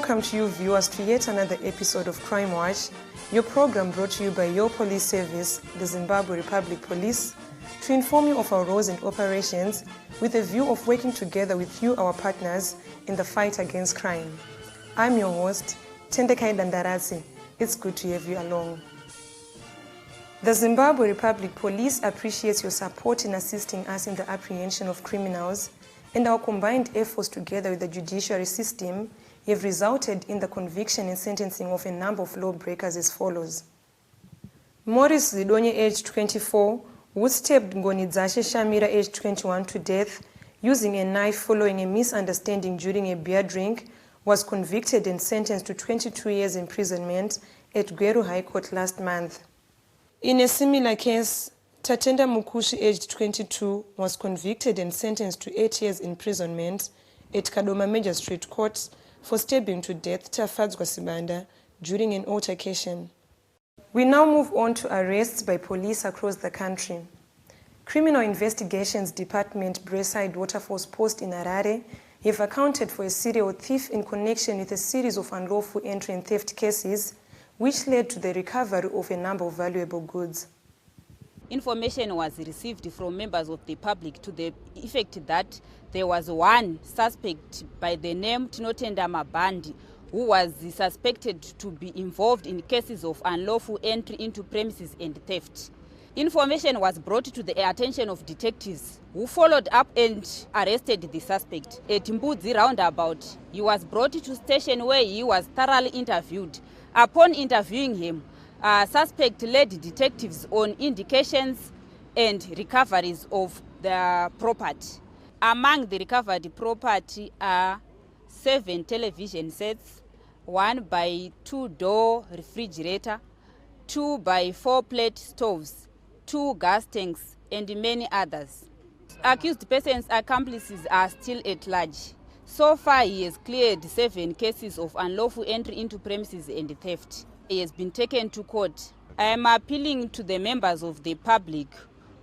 Welcome to you viewers to yet another episode of Crime Watch, your program brought to you by your police service, the Zimbabwe Republic Police, to inform you of our roles and operations with a view of working together with you, our partners, in the fight against crime. I'm your host, Tendekai Dandaratsi. It's good to have you along. The Zimbabwe Republic Police appreciates your support in assisting us in the apprehension of criminals, and our combined efforts together with the judiciary system have resulted in the conviction and sentencing of a number of lawbreakers as follows. Morris Zidonye, aged 24, who stabbed Ngonidzashe Shamira, aged 21, to death using a knife following a misunderstanding during a beer drink, was convicted and sentenced to 22 years imprisonment at Gweru High Court last month. In a similar case, Tatenda Mukushi, aged 22, was convicted and sentenced to 8 years imprisonment at Kadoma Magistrate Court for stabbing to death Tafadzwa Sibanda during an altercation. We now move on to arrests by police across the country. Criminal Investigations Department Braeside Waterfalls Post in Harare have accounted for a serial thief in connection with a series of unlawful entry and theft cases, which led to the recovery of a number of valuable goods. Information was received from members of the public to the effect that there was one suspect by the name Tinotenda Mabandi who was suspected to be involved in cases of unlawful entry into premises and theft. Information was brought to the attention of detectives who followed up and arrested the suspect. At Mbudzi roundabout, he was brought to station where he was thoroughly interviewed. Upon interviewing him, suspect led detectives on indications and recoveries of the property. Among the recovered property are 7 television sets, 1 by 2 door refrigerator, 2 by 4 plate stoves, 2 gas tanks, and many others. Accused persons' accomplices are still at large. So far, he has cleared 7 cases of unlawful entry into premises and theft. He has been taken to court. I am appealing to the members of the public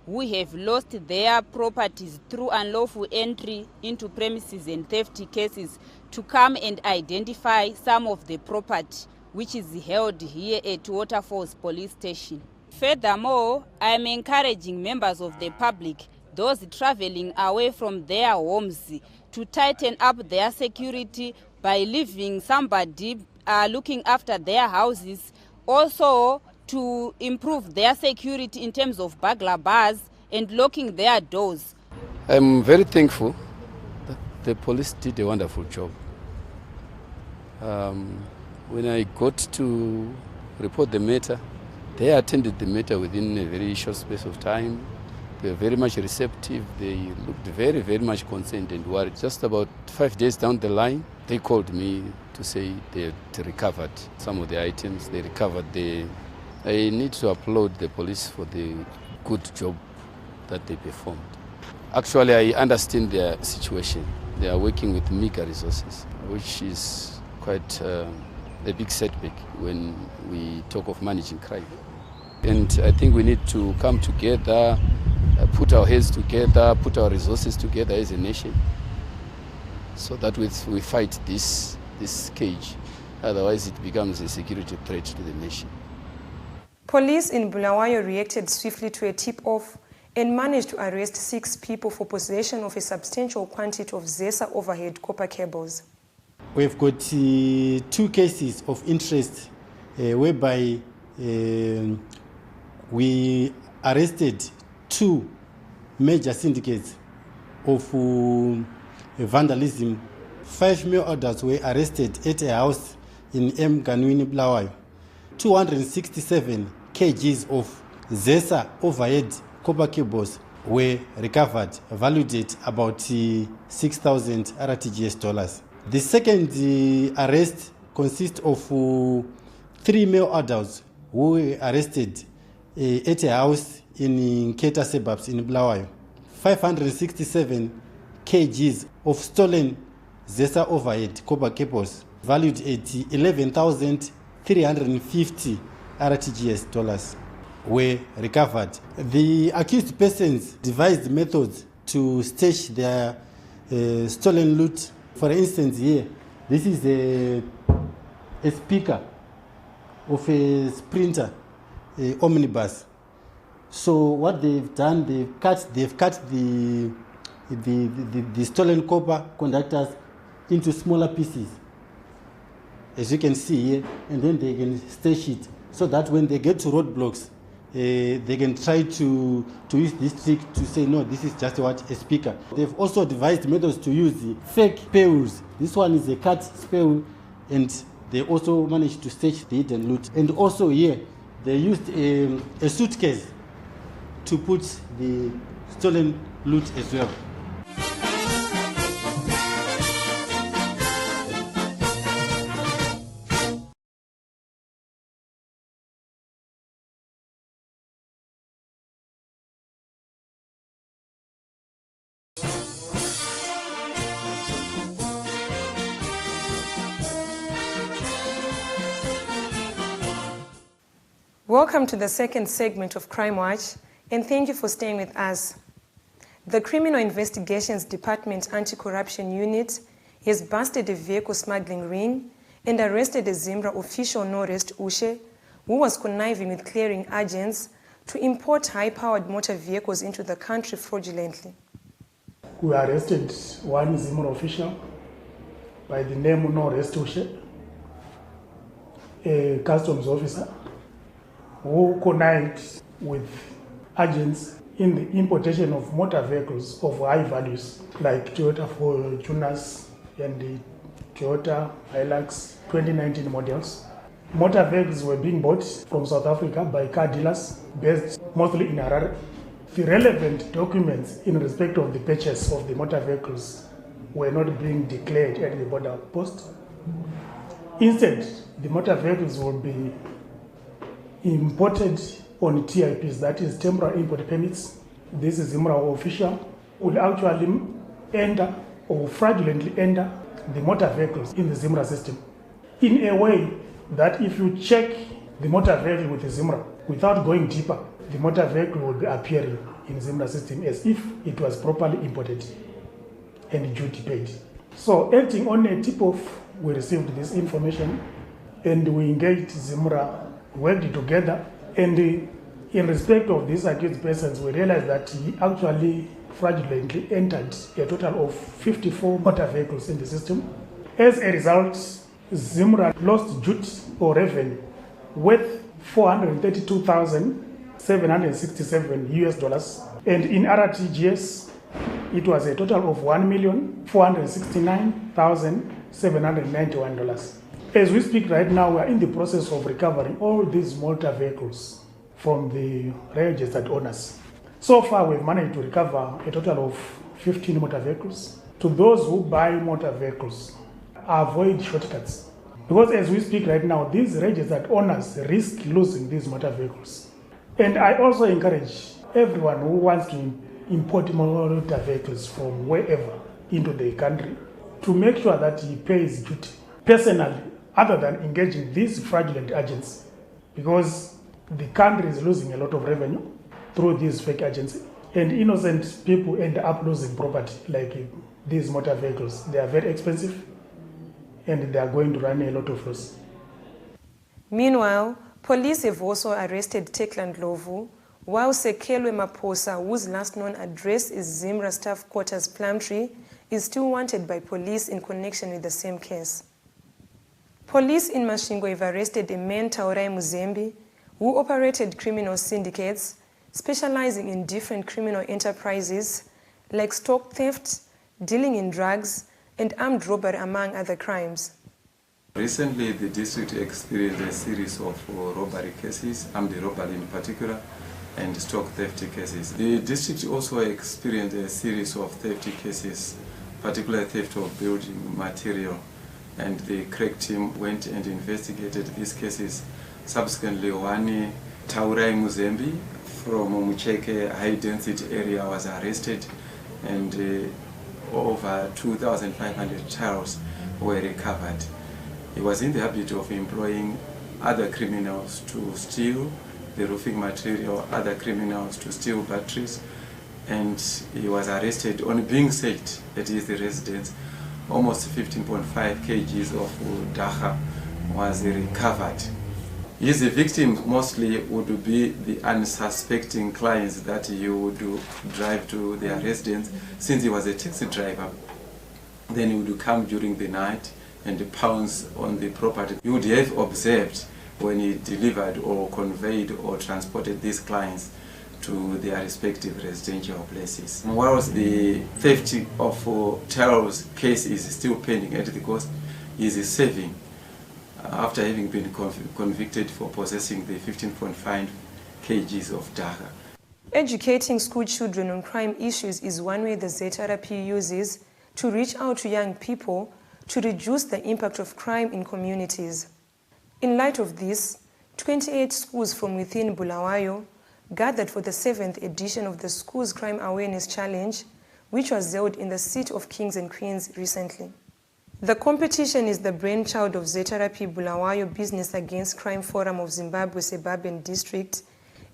who have lost their properties through unlawful entry into premises and theft cases to come and identify some of the property which is held here at Waterfalls Police Station. Furthermore, I am encouraging members of the public, those traveling away from their homes, to tighten up their security by leaving somebody looking after their houses, also to improve their security in terms of burglar bars and locking their doors. I'm very thankful that the police did a wonderful job. When I got to report the matter, they attended the matter within a very short space of time. They were very much receptive. They looked very, very much concerned and worried. Just about 5 days down the line, they called me to say they had recovered some of the items. They recovered I need to applaud the police for the good job that they performed. Actually, I understand their situation. They are working with meager resources, which is quite a big setback when we talk of managing crime. And I think we need to come together, put our heads together, put our resources together as a nation, so that we fight this cage. Otherwise, it becomes a security threat to the nation. Police in Bulawayo reacted swiftly to a tip-off and managed to arrest 6 people for possession of a substantial quantity of ZESA overhead copper cables. We've got 2 cases of interest whereby we arrested 2 major syndicates of vandalism. 5 mail orders were arrested at a house in M. Ganwini, Bulawayo. 267 kgs of ZESA overhead copper cables were recovered, valued at about 6,000 RTGS dollars. The second arrest consists of 3 mail orders who were arrested at a house in Keta suburbs in Bulawayo. 567 kgs of stolen ZESA overhead copper cables valued at 11,350 RTGS dollars were recovered. The accused persons devised methods to stash their stolen loot. For instance, here, this is a a speaker of a Sprinter omnibus. So what they've done, they've cut the stolen copper conductors into smaller pieces, as you can see here, and then they can stash it so that when they get to roadblocks, they can try to use this trick to say, no, this is just what a speaker. They've also devised methods to use the fake spurs. This one is a cut spur, and they also managed to stash the hidden loot. And also here, they used a suitcase to put the stolen loot as well. Welcome to the second segment of Crime Watch, and thank you for staying with us. The Criminal Investigations Department Anti-Corruption Unit has busted a vehicle smuggling ring and arrested a Zimbra official Norest Ushe, who was conniving with clearing agents to import high-powered motor vehicles into the country fraudulently. We arrested one Zimbra official by the name Norest Ushe, a customs officer, who connived with agents in the importation of motor vehicles of high values like Toyota Fortunas and the Toyota Hilux 2019 models. Motor vehicles were being bought from South Africa by car dealers based mostly in Harare. The relevant documents in respect of the purchase of the motor vehicles were not being declared at the border post. Instead, the motor vehicles will be imported on TIPs, that is temporary import permits. This is Zimbra official will actually enter or fraudulently enter the motor vehicles in the Zimbra system in a way that if you check the motor vehicle with the Zimbra without going deeper, the motor vehicle will be appearing in the Zimbra system as if it was properly imported and duty paid. So acting on a tip-off, we received this information and we engaged Zimbra, worked together, and in respect of these accused persons, we realized that he actually fraudulently entered a total of 54 motor vehicles in the system. As a result, Zimbra lost duty or revenue worth $432,767 US, and in RTGS, it was a total of $1,469,791. As we speak right now, we are in the process of recovering all these motor vehicles from the registered owners. So far, we've managed to recover a total of 15 motor vehicles. To those who buy motor vehicles, avoid shortcuts. Because as we speak right now, these registered owners risk losing these motor vehicles. And I also encourage everyone who wants to import motor vehicles from wherever into the country to make sure that he pays duty personally, other than engaging these fraudulent agents, because the country is losing a lot of revenue through these fake agents, and innocent people end up losing property like these motor vehicles. They are very expensive and they are going to run a lot of loss. Meanwhile, police have also arrested Tekland Lovu, while Sekelwe Maposa, whose last known address is Zimbra Staff Quarters Plumtree, is still wanted by police in connection with the same case. Police in Mashingo have arrested a man, Taurai Muzembi, who operated criminal syndicates specializing in different criminal enterprises like stock theft, dealing in drugs, and armed robbery, among other crimes. Recently, the district experienced a series of robbery cases, armed robbery in particular, and stock theft cases. The district also experienced a series of theft cases, particularly theft of building material, and the crack team went and investigated these cases. Subsequently, one Taurai Muzembi from Mucheke high density area was arrested, and over 2,500 tiles were recovered. He was in the habit of employing other criminals to steal the roofing material, other criminals to steal batteries, and he was arrested on being searched at his residence. Almost 15.5 kgs of dacha was recovered. His victims mostly would be the unsuspecting clients that he would drive to their residence. Since he was a taxi driver, then he would come during the night and pounce on the property. You would have observed when he delivered or conveyed or transported these clients to their respective residential places. Whilst the theft of Charles case is still pending at the court, he is serving after having been convicted for possessing the 15.5 kgs of dagga. Educating school children on crime issues is one way the ZRP uses to reach out to young people to reduce the impact of crime in communities. In light of this, 28 schools from within Bulawayo gathered for the 7th edition of the Schools Crime Awareness Challenge, which was held in the City of Kings and Queens recently. The competition is the brainchild of ZRP Bulawayo Business Against Crime Forum of Zimbabwe Suburban District,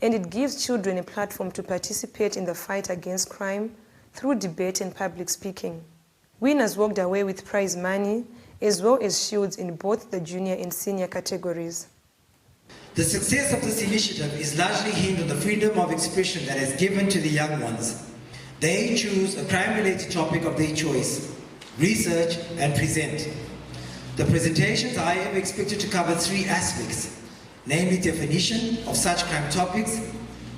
and it gives children a platform to participate in the fight against crime through debate and public speaking. Winners walked away with prize money as well as shields in both the junior and senior categories. The success of this initiative is largely hinged on the freedom of expression that is given to the young ones. They choose a crime-related topic of their choice, research and present. The presentations are expected to cover 3 aspects, namely definition of such crime topics,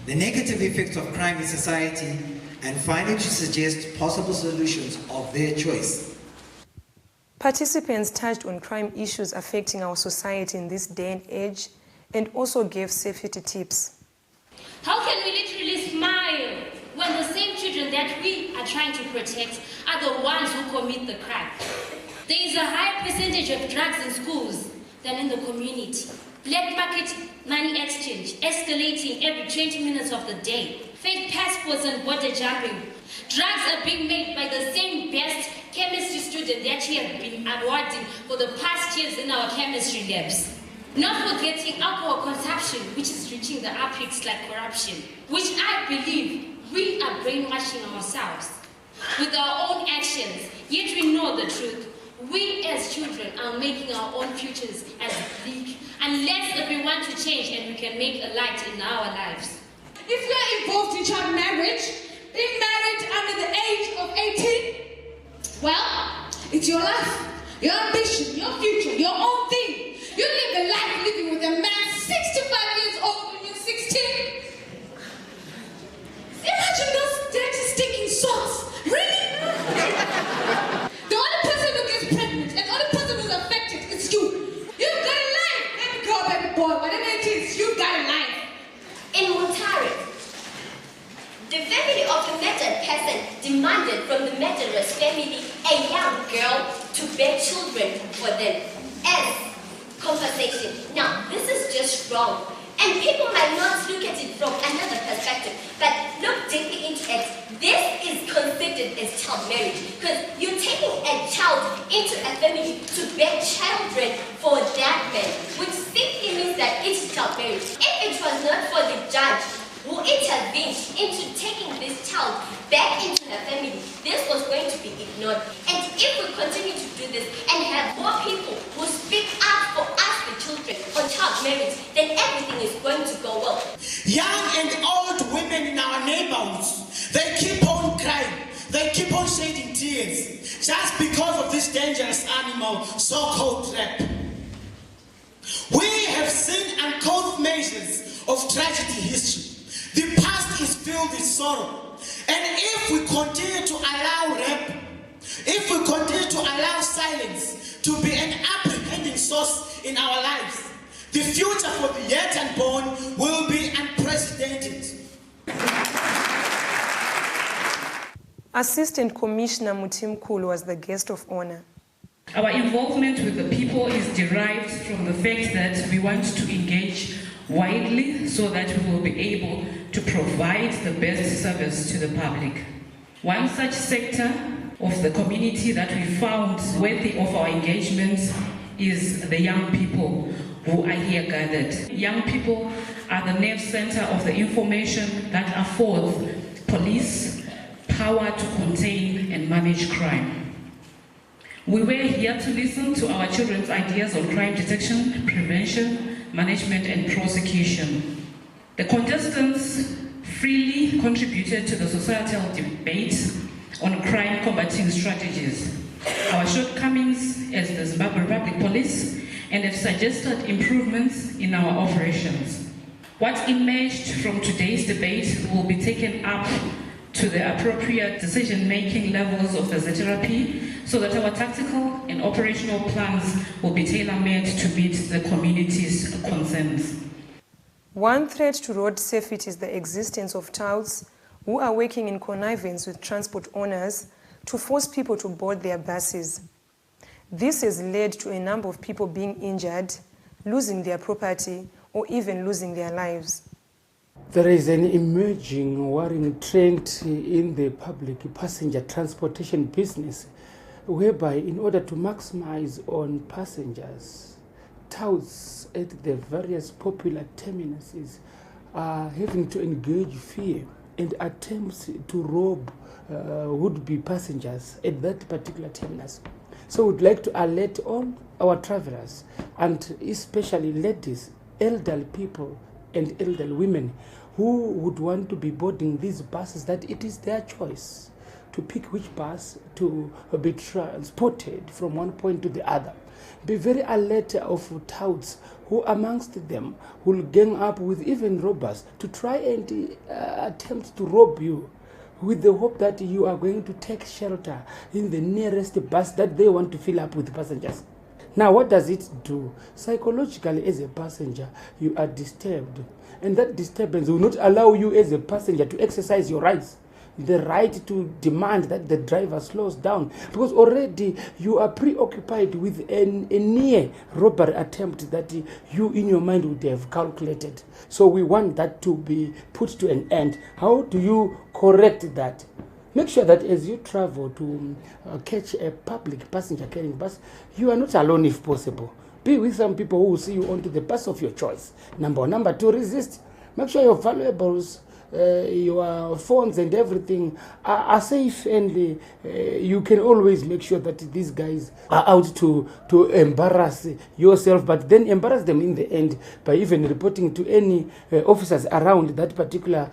the negative effects of crime in society, and finally to suggest possible solutions of their choice. Participants touched on crime issues affecting our society in this day and age and also gave safety tips. How can we literally smile when the same children that we are trying to protect are the ones who commit the crime? There is a higher percentage of drugs in schools than in the community. Black market money exchange escalating every 20 minutes of the day. Fake passports and border jumping. Drugs are being made by the same best chemistry student that we have been awarding for the past years in our chemistry labs. Not forgetting alcohol consumption, which is reaching the apex like corruption, which I believe we are brainwashing ourselves with our own actions, yet we know the truth. We as children are making our own futures as bleak, unless if we want to change and we can make a light in our lives. If you're involved in child marriage, being married under the age of 18, well, it's your life, your ambition, your future, your own thing. You live a life living with a man 65 years old when you're 16. Imagine those dirty, stinking socks. Really? The only person who gets pregnant and the only person who's affected is you. You've got a life, baby girl, baby boy, whatever it is, you've got a life. In Mutare, the family of the murdered person demanded from the murderer's family a young girl to bear children for them as compensation. Now, this is just wrong. And people might not look at it from another perspective, but look deeply into it. This is considered as child marriage, because you're taking a child into a family to bear children for that man, which simply means that it's child marriage. If it was not for the judge who intervened into taking this child back into her family, this was going to be ignored. And if we continue to do this and have more people who speak up for us, the children, on child marriage, then everything is going to go well. Young and old women in our neighborhoods, they keep on crying, they keep on shedding tears, just because of this dangerous animal, so-called rap. We have seen uncouth measures of tragedy history. The past is filled with sorrow. And if we continue to allow rap, if we continue to allow silence to be an apprehending source in our lives, the future for the yet unborn will be unprecedented. Assistant Commissioner Mutimkulu was the guest of honor. Our involvement with the people is derived from the fact that we want to engage widely so that we will be able to provide the best service to the public. One such sector of the community that we found worthy of our engagement is the young people who are here gathered. Young people are the nerve center of the information that affords police power to contain and manage crime. We were here to listen to our children's ideas on crime detection, prevention, management, and prosecution. The contestants freely contributed to the societal debate on crime combating strategies, our shortcomings as the Zimbabwe Republic Police, and have suggested improvements in our operations. What emerged from today's debate will be taken up to the appropriate decision-making levels of the ZRP so that our tactical and operational plans will be tailor-made to meet the community's concerns. One threat to road safety is the existence of touts who are working in connivance with transport owners to force people to board their buses. This has led to a number of people being injured, losing their property, or even losing their lives. There is an emerging worrying trend in the public passenger transportation business, whereby in order to maximize on passengers, touts at the various popular terminuses are having to engage fear and attempts to rob would-be passengers at that particular terminus. So we'd like to alert all our travelers, and especially ladies, elderly people and elderly women who would want to be boarding these buses, that it is their choice to pick which bus to be transported from one point to the other. Be very alert of touts who amongst them will gang up with even robbers to try and attempt to rob you, with the hope that you are going to take shelter in the nearest bus that they want to fill up with passengers. Now, what does it do? Psychologically, as a passenger, you are disturbed. And that disturbance will not allow you as a passenger to exercise your rights. The right to demand that the driver slows down, because already you are preoccupied with a near robbery attempt that you in your mind would have calculated. So we want that to be put to an end. How do you correct that? Make sure that as you travel to catch a public passenger carrying bus, you are not alone if possible. Be with some people who will see you onto the bus of your choice. Number one. Number two, resist. Make sure your valuables, your phones and everything are safe, and you can always make sure that these guys are out to embarrass yourself, but then embarrass them in the end by even reporting to any officers around that particular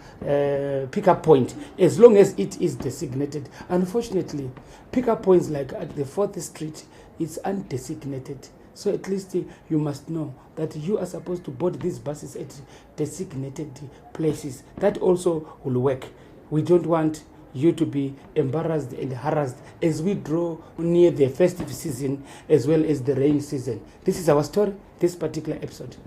pickup point, as long as it is designated. Unfortunately, pickup points like at the 4th Street, it's undesignated. So at least you must know that you are supposed to board these buses at designated places. That also will work. We don't want you to be embarrassed and harassed as we draw near the festive season as well as the rain season. This is our story, this particular episode.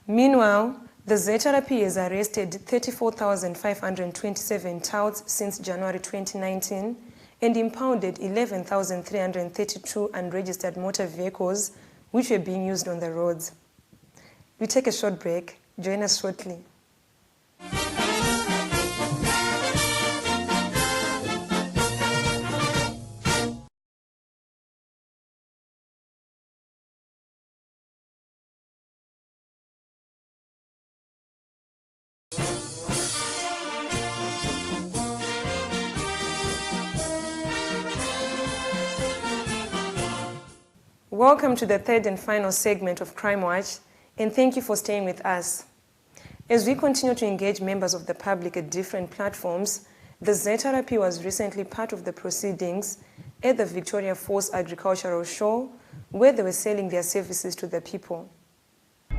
Meanwhile, the ZRP has arrested 34,527 touts since January 2019 and impounded 11,332 unregistered motor vehicles which were being used on the roads. We take a short break. Join us shortly. Welcome to the third and final segment of Crime Watch, and thank you for staying with us. As we continue to engage members of the public at different platforms, the ZRP was recently part of the proceedings at the Victoria Falls Agricultural Show, where they were selling their services to the people.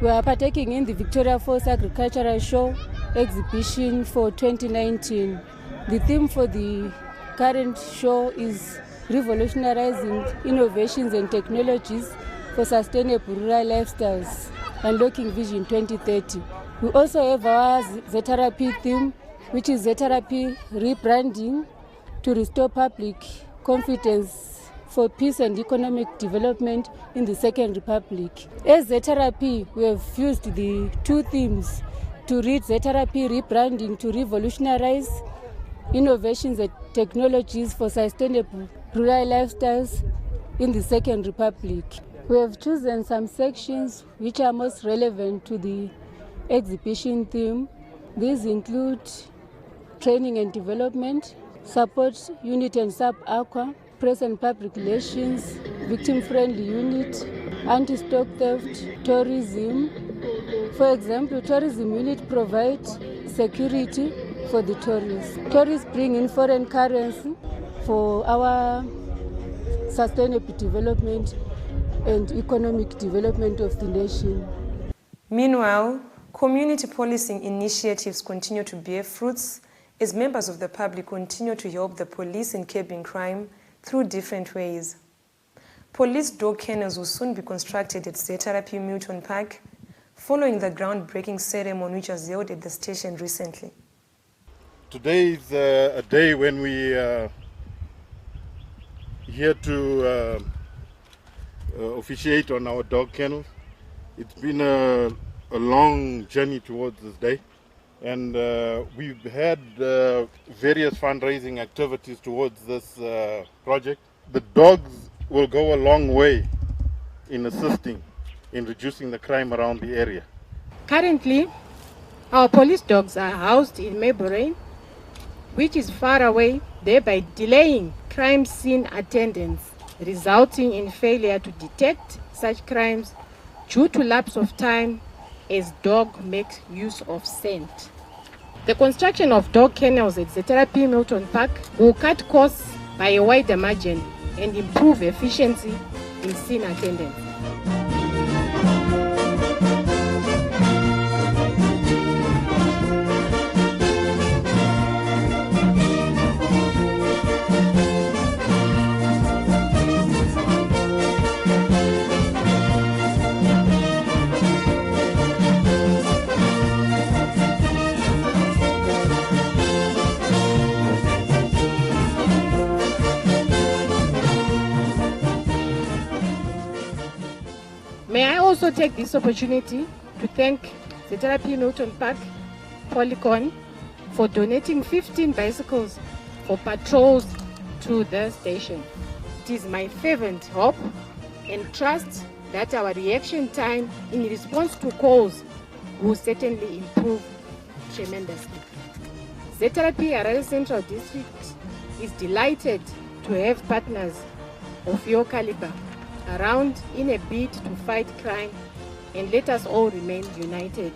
We are partaking in the Victoria Falls Agricultural Show exhibition for 2019. The theme for the current show is revolutionizing innovations and technologies for sustainable rural lifestyles, unlocking Vision 2030. We also have our ZRP theme, which is ZRP rebranding to restore public confidence for peace and economic development in the Second Republic. As ZRP, we have fused the two themes to read ZRP rebranding to revolutionize innovations and technologies for sustainable rural lifestyles in the Second Republic. We have chosen some sections which are most relevant to the exhibition theme. These include training and development, support unit and sub-aqua, press and public relations, victim-friendly unit, anti-stock theft, tourism. For example, tourism unit provides security for the tourists. Tourists bring in foreign currency for our sustainable development and economic development of the nation. Meanwhile, community policing initiatives continue to bear fruits as members of the public continue to help the police in curbing crime through different ways. Police dog kennels will soon be constructed at Zetarapi Milton Park, following the groundbreaking ceremony which was held at the station recently. Today is a day when we are here to officiate on our dog kennels. It's been a long journey towards this day, and we've had various fundraising activities towards this project. The dogs will go a long way in assisting in reducing the crime around the area. Currently, our police dogs are housed in Mayborough, which is far away, thereby delaying crime scene attendance, resulting in failure to detect such crimes due to lapse of time as dog makes use of scent. The construction of dog kennels at Zetarapi Milton Park will cut costs by a wider margin and improve efficiency in scene attendance. May I also take this opportunity to thank Zetarapi Milton Park Polycon for donating 15 bicycles for patrols to the station. It is my fervent hope and trust that our reaction time in response to calls will certainly improve tremendously. Zetarapi Harare Central District is delighted to have partners of your caliber around in a bid to fight crime, and let us all remain united.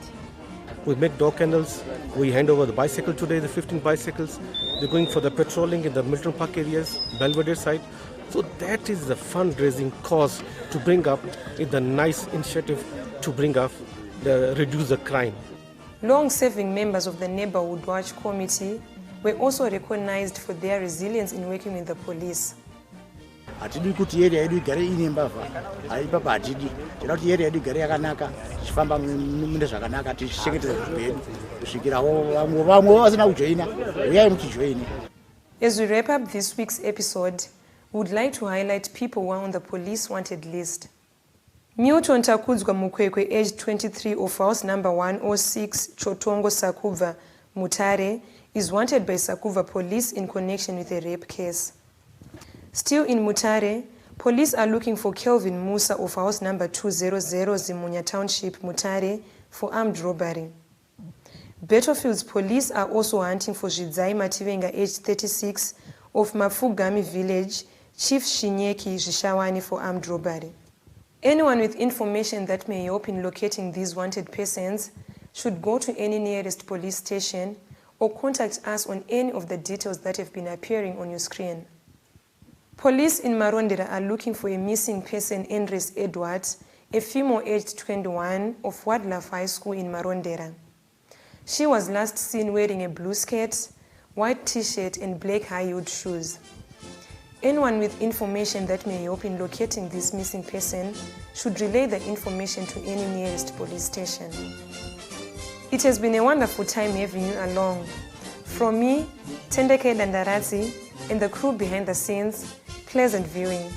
We make dog kennels, we hand over the bicycle today, the 15 bicycles. They're going for the patrolling in the Milton Park areas, Belvedere side. So that is the fundraising cause to bring up, it's a nice initiative to bring up, reduce the crime. Long-serving members of the Neighborhood Watch Committee were also recognized for their resilience in working with the police. Hatidi kuti area yedu igare ine mbavha haipapa hatidi tinoda kuti area yedu igare yakanaka tichifamba mune zvakanaka tichichengetedza zvipedu kusvikira vamwe vasina kujoina uyai muchijoine. As we wrap up this week's episode, we would like to highlight people who are on the police wanted list. Milton Takudzwa Mukwekwe, aged 23, of house number 106 Chotongo Sakubva, Mutare, is wanted by Sakubva police in connection with a rape case. Still in Mutare, police are looking for Kelvin Musa of house number 200 Zimunya Township, Mutare, for armed robbery. Battlefields police are also hunting for Zhidzai Mativenga, aged 36, of Mafugami village, Chief Shinyeki Zhishawani, for armed robbery. Anyone with information that may help in locating these wanted persons should go to any nearest police station or contact us on any of the details that have been appearing on your screen. Police in Marondera are looking for a missing person, Andres Edward, a female aged 21 of Wildlife High School in Marondera. She was last seen wearing a blue skirt, white t-shirt and black high-heeled shoes. Anyone with information that may help in locating this missing person should relay the information to any nearest police station. It has been a wonderful time having you along. From me, Tendeke Dandaradzi, and the crew behind the scenes, pleasant viewing.